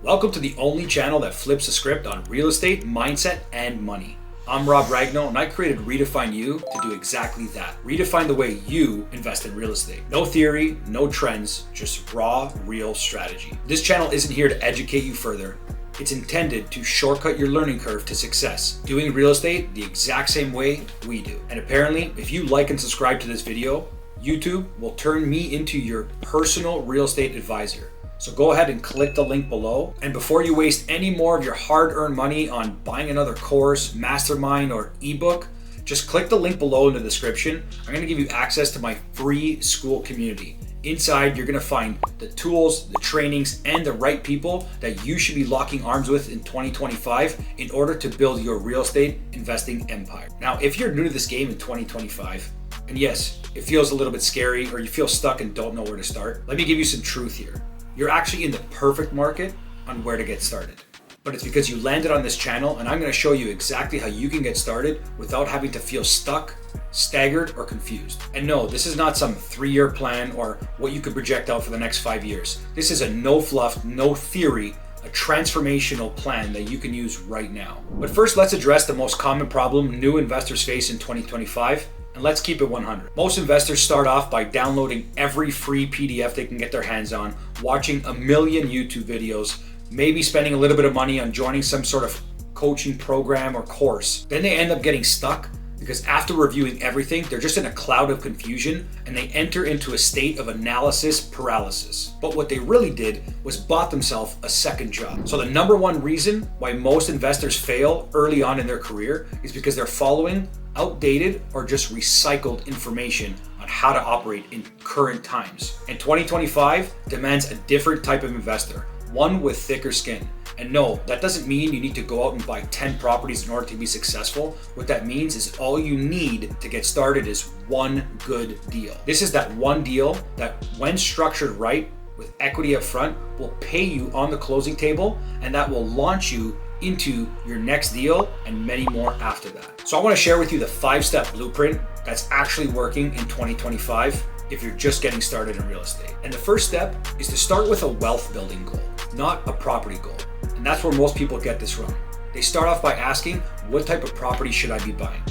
Welcome to the only channel that flips the script on real estate, mindset, and money. I'm Rob Ragno, and I created Redefine You to do exactly that. Redefine the way you invest in real estate. No theory, no trends, just raw, real strategy. This channel isn't here to educate you further. It's intended to shortcut your learning curve to success, doing real estate the exact same way we do. And apparently, if you like and subscribe to this video, YouTube will turn me into your personal real estate advisor. So go ahead and click the link below. And before you waste any more of your hard-earned money on buying another course, mastermind, or ebook, just click the link below in the description. I'm going to give you access to my free school community. Inside, you're going to find the tools, the trainings, and the right people that you should be locking arms with in 2025 in order to build your real estate investing empire. Now, if you're new to this game in 2025, and yes, it feels a little bit scary or you feel stuck and don't know where to start, let me give you some truth here. You're actually in the perfect market on where to get started. But it's because you landed on this channel, and I'm going to show you exactly how you can get started without having to feel stuck, staggered, or confused. And no, this is not some 3-year plan or what you could project out for the next 5 years. This is a no fluff, no theory, a transformational plan that you can use right now. But first, let's address the most common problem new investors face in 2025. And let's keep it 100. Most investors start off by downloading every free PDF they can get their hands on, watching a million YouTube videos, maybe spending a little bit of money on joining some sort of coaching program or course. Then they end up getting stuck because after reviewing everything, they're just in a cloud of confusion and they enter into a state of analysis paralysis. But what they really did was bought themselves a second job. So the number one reason why most investors fail early on in their career is because they're following outdated or just recycled information on how to operate in current times. And 2025 demands a different type of investor, one with thicker skin. And no, that doesn't mean you need to go out and buy 10 properties in order to be successful. What that means is all you need to get started is one good deal. This is that one deal that, when structured right with equity up front, will pay you on the closing table, and that will launch you into your next deal and many more after that. So I want to share with you the 5-step blueprint that's actually working in 2025 if you're just getting started in real estate. And the first step is to start with a wealth building goal, not a property goal. And that's where most people get this wrong. They start off by asking, what type of property should I be buying?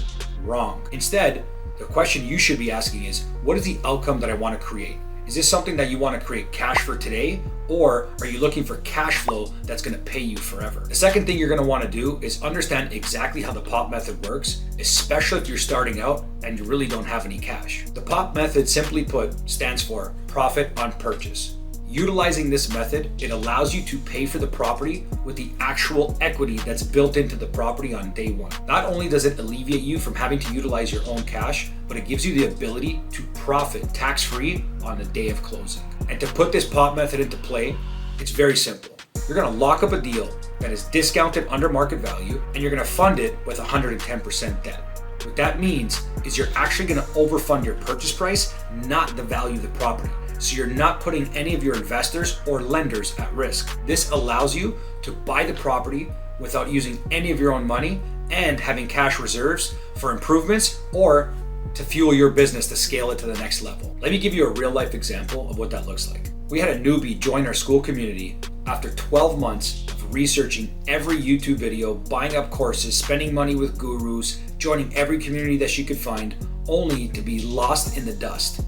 Wrong. Instead, the question you should be asking is, what is the outcome that I want to create? Is this something that you want to create cash for today, or are you looking for cash flow that's going to pay you forever? The second thing you're going to want to do is understand exactly how the POP method works, especially if you're starting out and you really don't have any cash. The POP method, simply put, stands for profit on purchase. Utilizing this method, it allows you to pay for the property with the actual equity that's built into the property on day one. Not only does it alleviate you from having to utilize your own cash, but it gives you the ability to profit tax-free on the day of closing. And to put this POP method into play, it's very simple. You're gonna lock up a deal that is discounted under market value, and you're gonna fund it with 110% debt. What that means is you're actually gonna overfund your purchase price, not the value of the property. So you're not putting any of your investors or lenders at risk. This allows you to buy the property without using any of your own money and having cash reserves for improvements or to fuel your business to scale it to the next level. Let me give you a real life example of what that looks like. We had a newbie join our school community after 12 months of researching every YouTube video, buying up courses, spending money with gurus, joining every community that she could find, only to be lost in the dust.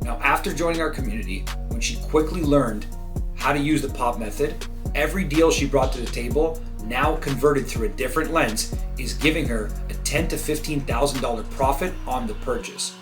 Now, after joining our community, when she quickly learned how to use the POP method, every deal she brought to the table, now converted through a different lens, is giving her a $10,000 to $15,000 profit on the purchase.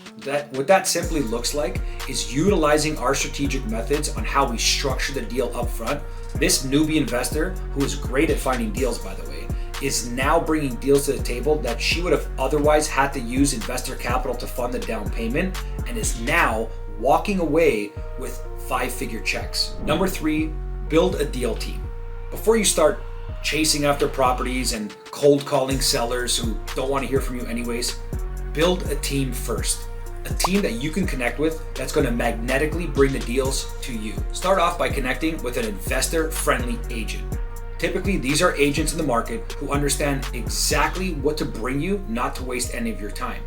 What that simply looks like is utilizing our strategic methods on how we structure the deal up front. This newbie investor, who is great at finding deals, by the way, is now bringing deals to the table that she would have otherwise had to use investor capital to fund the down payment, and is now walking away with 5-figure checks. Number 3, build a deal team. Before you start chasing after properties and cold calling sellers who don't want to hear from you anyways, build a team first. A team that you can connect with that's going to magnetically bring the deals to you. Start off by connecting with an investor-friendly agent. Typically, these are agents in the market who understand exactly what to bring you, not to waste any of your time.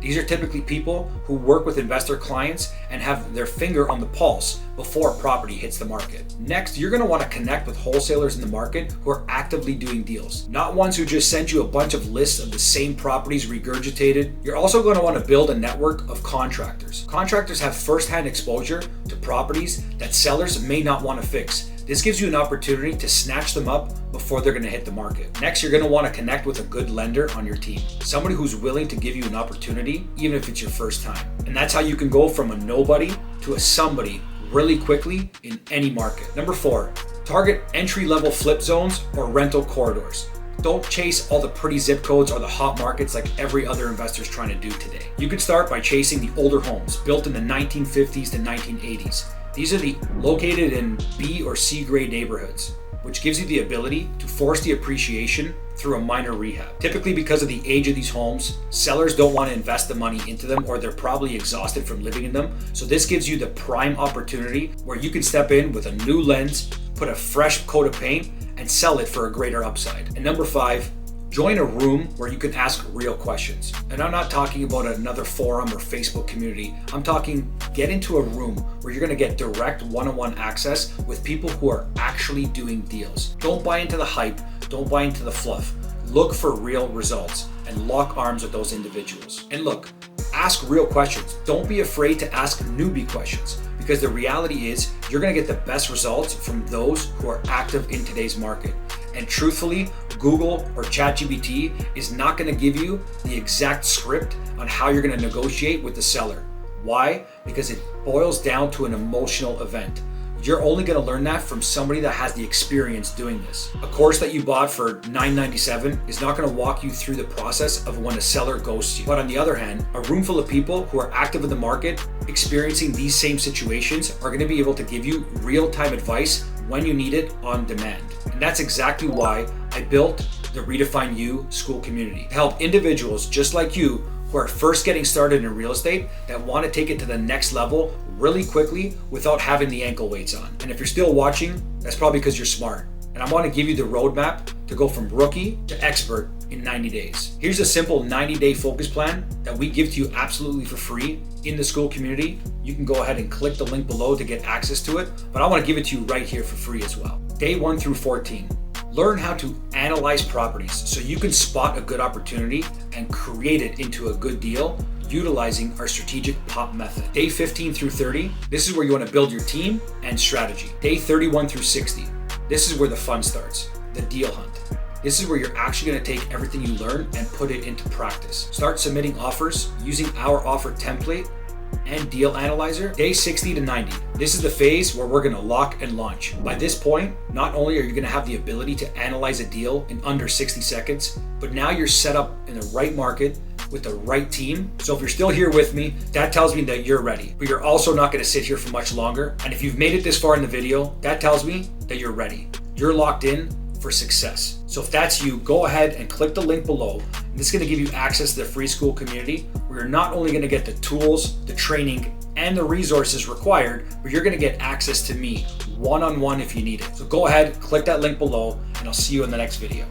These are typically people who work with investor clients and have their finger on the pulse before a property hits the market. Next, you're going to want to connect with wholesalers in the market who are actively doing deals, not ones who just send you a bunch of lists of the same properties regurgitated. You're also going to want to build a network of contractors. Contractors have first-hand exposure to properties that sellers may not want to fix. This gives you an opportunity to snatch them up before they're going to hit the market. Next, you're going to want to connect with a good lender on your team, somebody who's willing to give you an opportunity, even if it's your first time. And that's how you can go from a nobody to a somebody really quickly in any market. Number 4, target entry-level flip zones or rental corridors. Don't chase all the pretty zip codes or the hot markets like every other investor is trying to do today. You could start by chasing the older homes built in the 1950s to 1980s. These are located in B or C grade neighborhoods, which gives you the ability to force the appreciation through a minor rehab. Typically, because of the age of these homes, sellers don't want to invest the money into them, or they're probably exhausted from living in them. So this gives you the prime opportunity where you can step in with a new lens, put a fresh coat of paint, and sell it for a greater upside. And number 5, join a room where you can ask real questions. And I'm not talking about another forum or Facebook community. I'm talking get into a room where you're going to get direct one-on-one access with people who are actually doing deals. Don't buy into the hype. Don't buy into the fluff. Look for real results and lock arms with those individuals. And look, ask real questions. Don't be afraid to ask newbie questions, because the reality is you're going to get the best results from those who are active in today's market. And truthfully, Google or ChatGPT is not going to give you the exact script on how you're going to negotiate with the seller. Why? Because it boils down to an emotional event. You're only going to learn that from somebody that has the experience doing this. A course that you bought for $9.97 is not going to walk you through the process of when a seller ghosts you. But on the other hand, a room full of people who are active in the market, experiencing these same situations, are going to be able to give you real-time advice when you need it on demand. And that's exactly why I built the Redefine You school community, to help individuals just like you who are first getting started in real estate that want to take it to the next level really quickly without having the ankle weights on. And if you're still watching, that's probably because you're smart. And I want to give you the roadmap to go from rookie to expert in 90 days. Here's a simple 90-day focus plan that we give to you absolutely for free in the school community. You can go ahead and click the link below to get access to it, but I want to give it to you right here for free as well. Day 1 through 14. Learn how to analyze properties so you can spot a good opportunity and create it into a good deal utilizing our strategic POP method. Day 15 through 30, this is where you want to build your team and strategy. Day 31 through 60, this is where the fun starts, the deal hunt. This is where you're actually going to take everything you learn and put it into practice. Start submitting offers using our offer template and deal analyzer. Day 60 to 90. This is the phase where we're going to lock and launch. By this point, not only are you going to have the ability to analyze a deal in under 60 seconds, but now you're set up in the right market with the right team. So if you're still here with me, that tells me that you're ready. But you're also not going to sit here for much longer. And if you've made it this far in the video, that tells me that you're ready. You're locked in for success. So if that's you, go ahead and click the link below. And this is going to give you access to the free school community where you're not only going to get the tools, the training, and the resources required, but you're going to get access to me one-on-one if you need it. So go ahead, click that link below, and I'll see you in the next video.